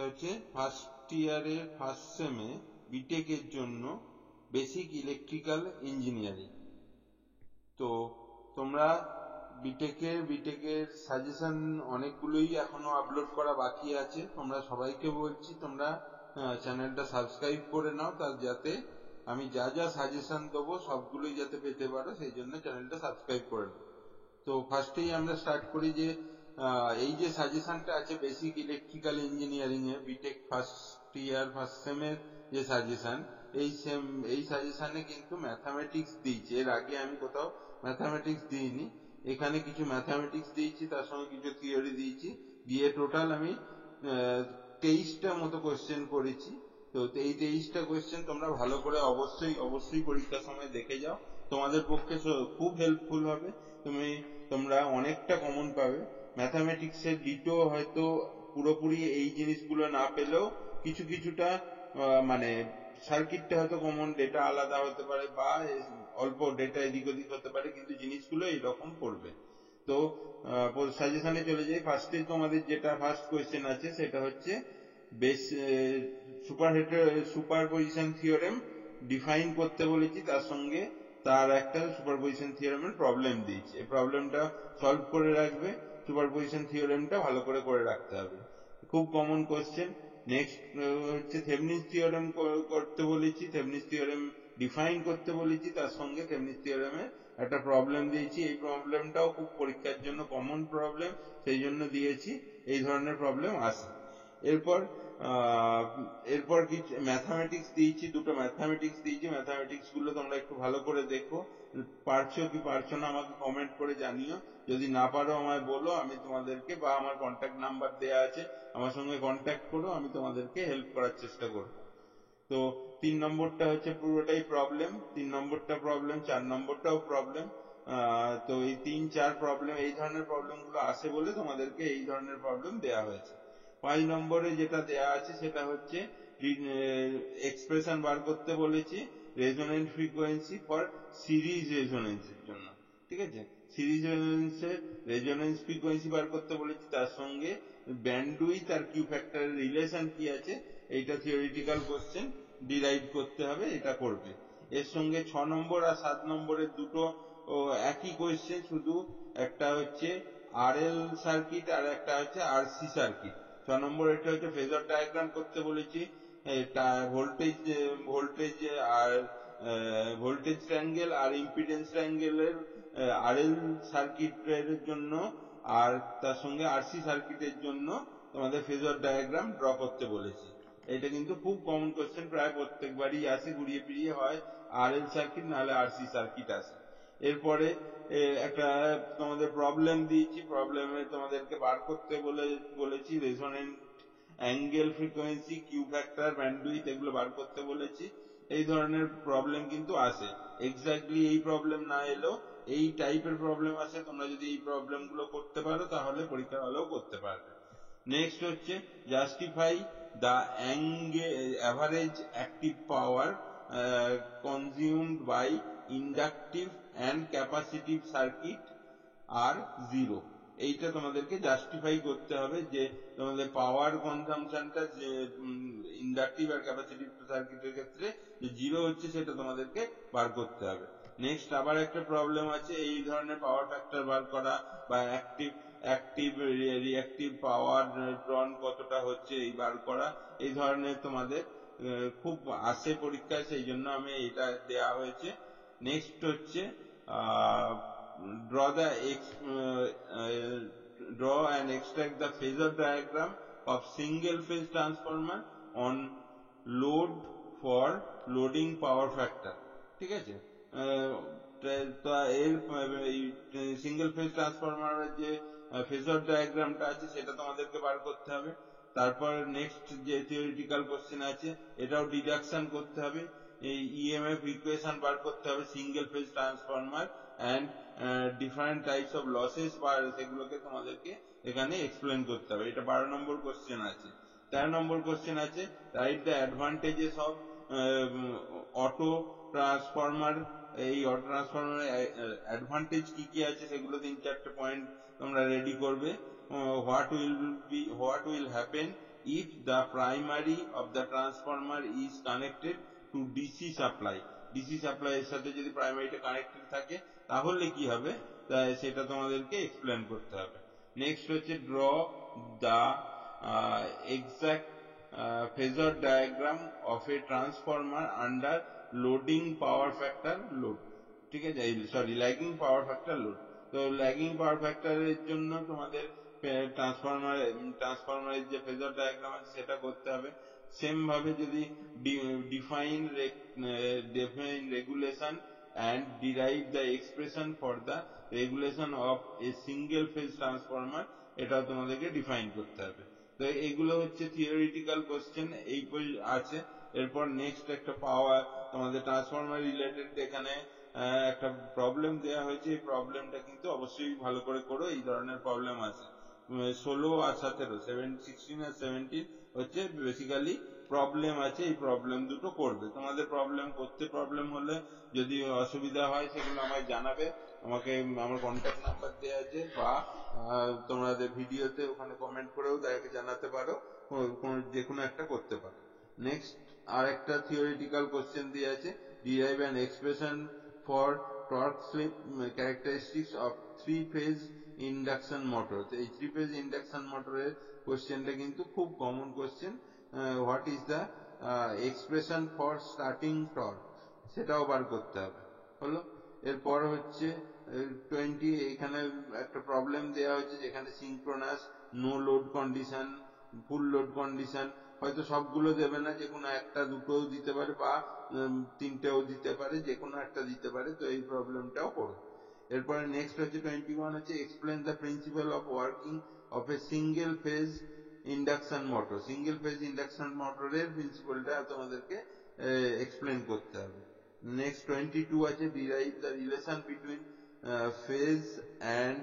হচ্ছে ফার্স্ট ইয়ারে ফার্স্ট সেমে বিটেকের জন্য বেসিক ইলেকট্রিক্যাল ইঞ্জিনিয়ারিং। তো তোমরা বিটেকের সাজেশন অনেকগুলোই এখনো আপলোড করা বাকি আছে। তোমরা সবাইকে বলছি তোমরা চ্যানেলটা সাবস্ক্রাইব করে নাও, তার যাতে আমি যা যা সাজেশন দেবো সবগুলোই যাতে পেতে পারো, সেই জন্য চ্যানেলটা সাবস্ক্রাইব করে নাও। তো ফার্স্টেই আমরা স্টার্ট করি যে এই যে সাজেশনটা আছে বেসিক ইলেকট্রিক্যাল ইঞ্জিনিয়ারিং এ বিটেক ফার্স্ট ইয়ার ফার্স্ট সেমের যে সাজেশন, এই সাজেশনে কিন্তু ম্যাথামেটিক্স দিয়েছি। এর আগে আমি কোথাও ম্যাথামেটিক্স দিইনি, এখানে কিছু ম্যাথামেটিক্স দিয়েছি, তার সঙ্গে কিছু থিওরি দিয়েছি, দিয়ে টোটাল আমি 23টা মতো কোয়েশ্চেন করেছি। তো এই 23টা কোয়েশ্চেন তোমরা ভালো করে অবশ্যই পরীক্ষার সময় দেখে যাও, তোমাদের পক্ষে খুব হেল্পফুল হবে। তোমরা অনেকটা কমন পাবে। ম্যাথামেটিক্স এর ডিটো হয়তো পুরোপুরি এই জিনিসগুলো না পেলেও কিছুটা মানে সার্কিটটা হয়তো কমন, ডেটা আলাদা হতে পারে বা অল্প ডেটা এদিক ওদিক হতে পারে, কিন্তু জিনিসগুলো এইরকম পড়বে। তো সাজেশনে চলে যাই। ফার্স্টে তোমাদের যেটা ফার্স্ট কোয়েশ্চেন আছে সেটা হচ্ছে বেস সুপারপজিশন থিওরেম ডিফাইন করতে বলেছি, তার সঙ্গে তার একটা সুপারপজিশন থিওরেমের প্রবলেম দিয়েছি। এই প্রবলেমটা সলভ করে রাখবে, সুপারপজিশন থিওরেমটা ভালো করে রাখতে হবে। খুব কমন কোয়েশ্চেন। নেক্সট হচ্ছে থেভনিস থিওরেম করতে বলেছি, থেভনিস থিওরেম ডিফাইন করতে বলেছি, তার সঙ্গে থেভনিস থিওরেমের একটা প্রবলেম দিয়েছি। এই প্রবলেমটাও খুব পরীক্ষার জন্য কমন প্রবলেম, সেই জন্য দিয়েছি, এই ধরনের প্রবলেম আসে। এরপর কিছু ম্যাথামেটিক্স দিয়েছি, দুটো ম্যাথামেটিক্স দিয়েছি। ম্যাথামেটিক্স গুলো তোমরা একটু ভালো করে দেখো, পারছো কি পারছো না আমাকে কমেন্ট করে জানিও। যদি না পারো আমায় বলো, আমি তোমাদেরকে, বা আমার কন্ট্যাক্ট নাম্বার দেয়া আছে, আমার সঙ্গে কন্ট্যাক্ট করো, আমি তোমাদেরকে হেল্প করার চেষ্টা করব। তো 3 নম্বরটা হচ্ছে পুরোটাই প্রবলেম, 3 নম্বরটা প্রবলেম, 4 নম্বরটাও প্রবলেম। তো এই 3-4 প্রবলেম, এই ধরনের প্রবলেম গুলো আসে বলে তোমাদেরকে এই ধরনের প্রবলেম দেয়া হয়েছে। 5 নম্বরে যেটা দেয়া আছে সেটা হচ্ছে এক্সপ্রেশন বার করতে বলেছি রেজোনেন্ট ফ্রিকোয়েন্সি ফর সিরিজ রেজোনেন্সের জন্য। ঠিক আছে, সিরিজ রেজোনেন্সের রেজোনেন্স ফ্রিকোয়েন্সি বার করতে বলেছি, তার সঙ্গে ব্যান্ডউইথ আর কিউ ফ্যাক্টরের রিলেশন কি আছে, এইটা থিওরিটিক্যাল কোশ্চেন ডিরাইভ করতে হবে, এটা করবে। এর সঙ্গে 6 নম্বর আর 7 নম্বরের দুটো একই কোয়েশ্চেন, শুধু একটা হচ্ছে আরএল সার্কিট আর একটা হচ্ছে আরসি সার্কিট। 6 নম্বর এটা হচ্ছে ফেজর ডায়াগ্রাম করতে বলেছি, ভোল্টেজ আর ভোল্টেজ ট্রায়াঙ্গেল আর ইম্পিডেন্স ট্রায়াঙ্গেলের আরএল সার্কিটের জন্য আর তার সঙ্গে আরসি সার্কিটের জন্য তোমাদের ফেজর ডায়াগ্রাম ড্র করতে বলেছি। এটা কিন্তু খুব কমন কোশ্চেন, প্রায় প্রত্যেকবারই আসে, ঘুরিয়ে ফিরিয়ে হয় আরএল সার্কিট নাহলে আরসি সার্কিট আসে। এরপরে একটা তোমাদের প্রবলেম দিয়েছি, প্রবলেমে তোমাদেরকে বার করতে বলেছি resonant angle frequency, Q factor, bandwidth, এগুলো বার করতে বলেছি। এই ধরনের প্রবলেম কিন্তু আসে, এক্স্যাক্টলি এই প্রবলেম না এলেও এই টাইপের প্রবলেম আসে। তোমরা যদি এই প্রবলেম গুলো করতে পারো তাহলে পরীক্ষা ভালো করতে পারবে। নেক্সট হচ্ছে justify the average active power consumed by inductive and capacitive circuit আর জিরো। এইটা তোমাদেরকে জাস্টিফাই করতে হবে যে তোমাদের পাওয়ার কনজাম্পশনটা যে ইন্ডাকটিভ আর ক্যাপাসিটিভ সার্কিটের ক্ষেত্রে যে জিরো হচ্ছে সেটা তোমাদেরকে বার করতে হবে। নেক্সট আবার একটা প্রবলেম আছে, এই ধরনের পাওয়ার ফ্যাক্টর বার করা বা অ্যাক্টিভ রিঅ্যাক্টিভ পাওয়ার ড্রন কতটা হচ্ছে এই বার করা, এই ধরনের তোমাদের খুব আসে পরীক্ষায়, সেই জন্য আমি এটা দেয়া হয়েছে। নেক্সট হচ্ছে draw and extract the phasor diagram of single phase transformer on load for loading power factor। ঠিক আছে, এর সিঙ্গেল ফেজ ট্রান্সফরমারের যে ফেজর ডায়াগ্রামটা আছে সেটা তোমাদেরকে বার করতে হবে। তারপর নেক্সট যে থিওরিটিক্যাল কোশ্চেন আছে এটাও ডিডাকশন করতে হবে, এই ইএমএফ ইকুয়েশন বার করতে হবে single phase transformer and different types of losses, বা সেগুলোকে তোমাদেরকে এখানে এক্সপ্লেন করতে হবে। এটা 12 নম্বর কোশ্চেন আছে। 13 নম্বর কোশ্চেন আছে write the advantages of auto transformer. এই অটো ট্রান্সফরমারের অ্যাডভান্টেজ কি কি আছে সেগুলো 3-4টে পয়েন্ট তোমরা রেডি করবে। What will happen if the primary of the transformer is connected to DC supply. DC supply এর সাথে যদি প্রাইমারিটা কানেক্টেড থাকে তাহলে কি হবে, তাই সেটা তোমাদেরকে এক্সপ্লেন করতে হবে। নেক্সট হচ্ছে draw the exact phasor diagram of a transformer under loading power factor load। ঠিক আছে, sorry, lagging power factor load. তো ল্যাগিং পাওয়ার ফ্যাক্টরের জন্য তোমাদের ট্রান্সফরমারের যে ফেজর ডায়াগ্রাম আছে সেটা করতে হবে। সেম ভাবে যদি define regulation and derive the expression for the regulation of a single phase transformer, এটাও তোমাদেরকে ডিফাইন করতে হবে। তো এগুলো হচ্ছে থিওরিটিক্যাল কোশ্চেন এই আছে। এরপর নেক্সট একটা পাওয়ার তোমাদের ট্রান্সফরমার রিলেটেড এখানে একটা প্রবলেম দেওয়া হয়েছে। এই প্রবলেমটা কিন্তু অবশ্যই ভালো করে করো, এই ধরনের প্রবলেম আছে। 16 আর 17, 16 আর 17 হচ্ছে বেসিক্যালি প্রবলেম আছে, এই প্রবলেম দুটো করবে। তোমাদের প্রবলেম হলে যদি অসুবিধা হয় সেগুলো আমায় জানাবে। আমাকে আমার কন্ট্যাক্ট নাম্বার দেওয়া আছে, বা তোমাদের ভিডিওতে ওখানে কমেন্ট করেও তাকে জানাতে পারো, যে কোনো একটা করতে পারো। নেক্সট আর একটা থিওরিটিক্যাল কোশ্চেন দিয়ে আছে, derive an expression for torque slip characteristics of three phase induction motor. এই থ্রি ফেজ ইন্ডাকশন মোটরের কোশ্চেনটা কিন্তু খুব common question. What is the expression for starting torque, সেটাও বার করতে হবে। হলো, এরপর হচ্ছে 20, এখানে একটা প্রবলেম দেওয়া হয়েছে যেখানে synchronous, no load condition, full load condition, হয়তো সবগুলো দেবে না, যে কোনো একটা দুটোও দিতে পারে, বা তিনটেও দিতে পারে, যে কোনো একটা দিতে পারে। তো এই প্রবলেমটাও করো। এরপরে নেক্সট হচ্ছে 21 হচ্ছে explain the principal of working of a single phase induction motor. Single phase induction মোটরের প্রিন্সিপালটা তোমাদেরকে এক্সপ্লেন করতে হবে। নেক্সট 22 আছে derive the relation between phase and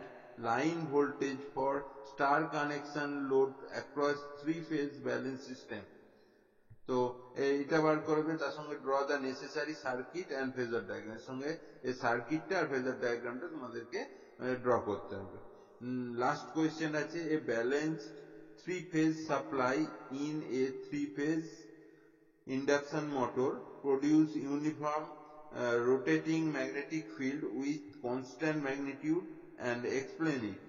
line voltage for star connection load across three phase balance system. তো এইটা বার করবে, তার সঙ্গে draw the necessary circuit and phasor diagram, এর সঙ্গে এই সার্কিটটা আর ফেজার ডায়াগ্রামটা তোমাদেরকে ড্র করতে হবে। লাস্ট কোয়েশ্চেন আছে, a balanced three phase supply in a three phase induction motor produce uniform rotating magnetic field with constant magnitude and explain it।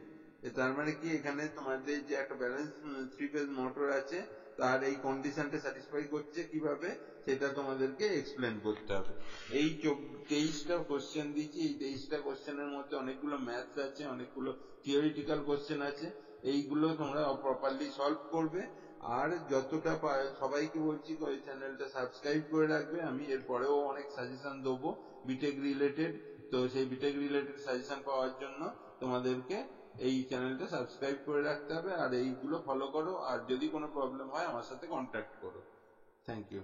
তার মানে কি, এখানে তোমাদের যে একটা ব্যালেন্স থ্রি ফেজ মোটর আছে তার এই কন্ডিশনটা স্যাটিসফাই করছে কিভাবে, সেটা তোমাদেরকে এক্সপ্লেন করতে হবে। এই 23টা কোশ্চেন দিয়েছি। এই 23টা কোশ্চেনের মধ্যে অনেকগুলো ম্যাথস আছে, অনেকগুলো থিওরিটিক্যাল কোশ্চেন আছে। এইগুলো তোমরা প্রপারলি সলভ করবে। আর যতটা সবাইকে বলছি ওই চ্যানেলটা সাবস্ক্রাইব করে রাখবে। আমি এরপরেও অনেক সাজেশন দেবো বিটেক রিলেটেড। তো সেই বিটেক রিলেটেড সাজেশন পাওয়ার জন্য তোমাদেরকে এই চ্যানেলটা সাবস্ক্রাইব করে রাখতে হবে, আর এইগুলো ফলো করো। আর যদি কোনো প্রবলেম হয় আমার সাথে কন্ট্যাক্ট করো। Thank you.